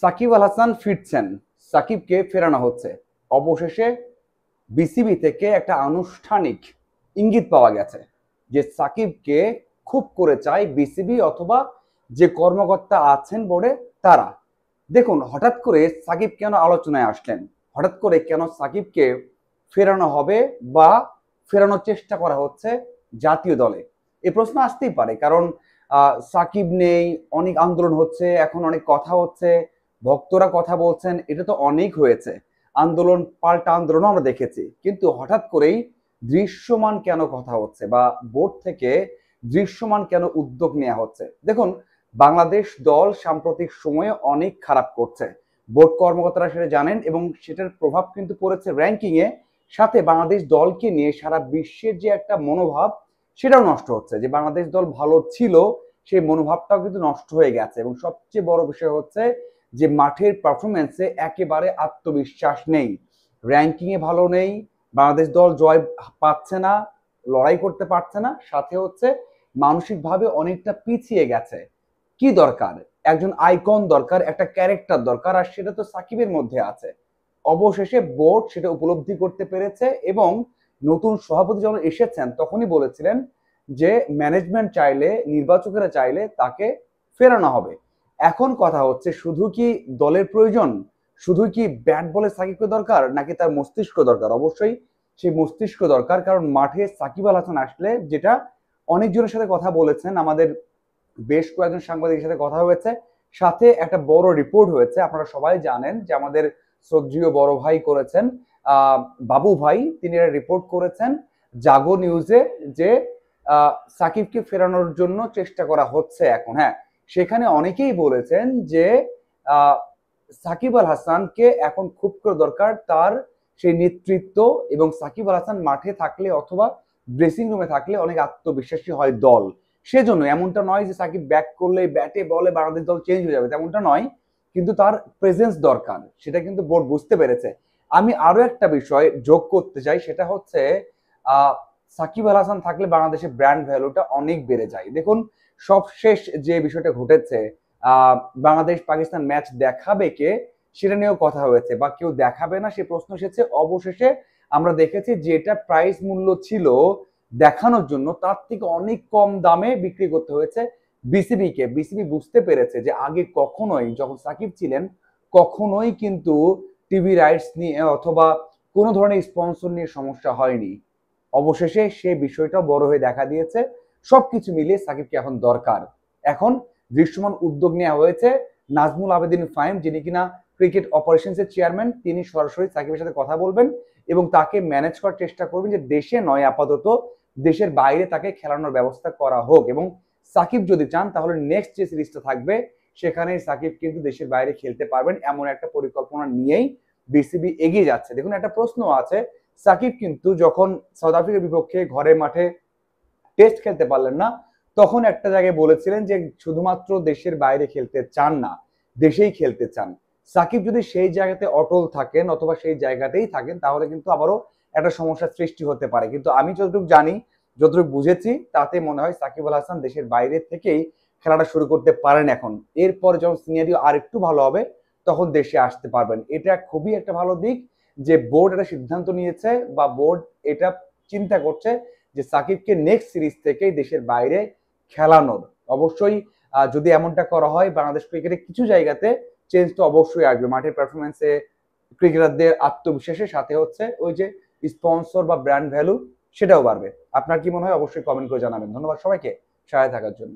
সাকিব আল হাসান ফিরছেন, সাকিবকে ফেরানো হচ্ছে। অবশেষে বিসিবি থেকে একটা আনুষ্ঠানিক ইঙ্গিত পাওয়া গেছে যে সাকিবকে খুব করে চায় বিসিবি অথবা যে কর্মকর্তা আছেন বোর্ডে তারা। দেখুন, হঠাৎ করে সাকিব কেন আলোচনায় আসলেন, হঠাৎ করে কেন সাকিবকে ফেরানো হবে বা ফেরানোর চেষ্টা করা হচ্ছে জাতীয় দলে, এই প্রশ্ন আসতেই পারে। কারণ সাকিব নেই, অনেক আন্দোলন হচ্ছে, এখন অনেক কথা হচ্ছে, ভক্তরা কথা বলছেন, এটা তো অনেক হয়েছে, আন্দোলন পাল্টা আন্দোলনও আমরা দেখেছি। কিন্তু হঠাৎ করেই দৃশ্যমান কেন কথা হচ্ছে বা বোর্ড থেকে দৃশ্যমান কেন উদ্যোগ নেওয়া হচ্ছে? দেখুন, বাংলাদেশ দল সাম্প্রতিক সময়ে অনেক খারাপ করছে, বোর্ড কর্মকর্তারা সেটা জানেন এবং সেটার প্রভাব কিন্তু পড়েছে র্যাঙ্কিং এ। সাথে বাংলাদেশ দলকে নিয়ে সারা বিশ্বের যে একটা মনোভাব, সেটাও নষ্ট হচ্ছে। যে বাংলাদেশ দল ভালো ছিল সেই মনোভাবটাও কিন্তু নষ্ট হয়ে গেছে। এবং সবচেয়ে বড় বিষয় হচ্ছে যে মাঠের পারফরমেন্সে একেবারে আত্মবিশ্বাস নেই, র্যাঙ্কিং এ ভালো নেই, বাংলাদেশ দল জয় পাচ্ছে না, লড়াই করতে পারছে না, সাথে হচ্ছে মানসিকভাবে অনেকটা পিছিয়ে গেছে। কি দরকার? একজন আইকন দরকার, একটা ক্যারেক্টার দরকার, আর সেটা তো সাকিবের মধ্যে আছে। অবশেষে বোর্ড সেটা উপলব্ধি করতে পেরেছে এবং নতুন সভাপতি যখন এসেছেন তখনই বলেছিলেন যে ম্যানেজমেন্ট চাইলে, নির্বাচকেরা চাইলে তাকে ফেরানো হবে। এখন কথা হচ্ছে, শুধু কি দলের প্রয়োজন, শুধু কি ব্যাট বলে সাকিবকে দরকার, নাকি তার মস্তিষ্ক দরকার? অবশ্যই সেই মস্তিষ্ক দরকার, কারণ মাঠে সাকিব আল হাসান আসলে, যেটা অনেকজনের সাথে কথা বলেছেন, আমাদের বেশ কয়েকজন সাংবাদিকের সাথে কথা হয়েছে, সাথে একটা বড় রিপোর্ট হয়েছে। আপনারা সবাই জানেন যে আমাদের শ্রদ্ধেয় বড় ভাই করেছেন, বাবু ভাই, তিনি একটা রিপোর্ট করেছেন জাগো নিউজে যে সাকিবকে ফেরানোর জন্য চেষ্টা করা হচ্ছে এখন। হ্যাঁ, সেখানে অনেকেই বলেছেন যে আহ, সাকিব আল হাসানকে এখন খুব করে দরকার তার সেই নেতৃত্ব, এবং সাকিব আল হাসান মাঠে থাকলে অথবা ড্রেসিং রুমে থাকলে অনেক আত্মবিশ্বাসী হয় দল। সেজন্য এমনটা নয় যে সাকিব ব্যাক করলে ব্যাটে বলে বাংলাদেশ দল চেঞ্জ হয়ে যাবে, তেমনটা নয়, কিন্তু তার প্রেজেন্স দরকার, সেটা কিন্তু বোর্ড বুঝতে পেরেছে। আমি আরো একটা বিষয় যোগ করতে চাই, সেটা হচ্ছে আহ সাকিব আল হাসান থাকলে বাংলাদেশের ব্র্যান্ড ভ্যালুটা অনেক বেড়ে যায়। দেখুন, সবশেষ যে বিষয়টা ঘটেছে, আহ বাংলাদেশ পাকিস্তান ম্যাচ দেখাবে কে, সেটা নিয়েও কথা হয়েছে, বা কেউ দেখাবে না সে প্রশ্ন এসেছে। অবশেষে আমরা দেখেছি যে এটা প্রাইস মূল্য ছিল দেখানোর জন্য, তার থেকে অনেক কম দামে বিক্রি করতে হয়েছে বিসিবি কে। বিসিবি বুঝতে পেরেছে যে আগে কখনোই, যখন সাকিব ছিলেন, কখনোই কিন্তু টিভি রাইটস নিয়ে অথবা কোনো ধরনের স্পন্সর নিয়ে সমস্যা হয়নি। অবশেষে সে বিষয়টা বড় হয়ে দেখা দিয়েছে। সবকিছু মিলিয়ে সাকিবকে এখন দরকার। এখন দৃশ্যমান উদ্যোগ নেওয়া হয়েছে। নাজমুল আবেদিন ফাহিম, যিনি কিনা ক্রিকেট অপারেশনস এর চেয়ারম্যান, তিনি সরাসরি সাকিবের সাথে কথা বলবেন এবং তাকে ম্যানেজ করার চেষ্টা করবেন যে দেশে নয়, আপাতত দেশের বাইরে তাকে খেলানোর ব্যবস্থা করা হোক। এবং সাকিব যদি চান তাহলে নেক্সট যে সিরিজটা থাকবে সেখানে সাকিব কিন্তু দেশের বাইরে খেলতে পারবেন, এমন একটা পরিকল্পনা নিয়েই বিসিবি এগিয়ে যাচ্ছে। দেখুন, একটা প্রশ্ন আছে, সাকিব কিন্তু যখন সাউথ আফ্রিকার বিপক্ষে ঘরে মাঠে টেস্ট খেলতে পারলেন না, তখন একটা জায়গায় বলেছিলেন যে শুধুমাত্র দেশের বাইরে খেলতে চান না, দেশেই খেলতে চান। সাকিব যদি সেই জায়গাতে অটল থাকেন অথবা সেই জায়গাতেই থাকেন, তাহলে কিন্তু আবারও একটা সমস্যার সৃষ্টি হতে পারে। কিন্তু আমি যতটুকু জানি, যতটুকু বুঝেছি, তাতে মনে হয় সাকিব আল হাসান দেশের বাইরে থেকেই খেলাটা শুরু করতে পারেন এখন। এরপর যখন সিনারিও আর একটু ভালো হবে তখন দেশে আসতে পারবেন। এটা খুবই একটা ভালো দিক যে বোর্ড একটা সিদ্ধান্ত নিয়েছে, বা বোর্ড এটা চিন্তা করছে যে সাকিবকে নেক্সট সিরিজ থেকেই দেশের বাইরে খেলানোর। অবশ্যই যদি এমনটা করা হয়, বাংলাদেশ ক্রিকেটে কিছু জায়গাতে চেঞ্জ তো অবশ্যই আসবে, মাঠের পারফরমেন্সে, ক্রিকেটারদের আত্মবিশ্বাসের সাথে হচ্ছে ওই যে স্পন্সর বা ব্র্যান্ড ভ্যালু, সেটাও বাড়বে। আপনার কি মনে হয়? অবশ্যই কমেন্ট করে জানাবেন। ধন্যবাদ সবাইকে সাথে থাকার জন্য।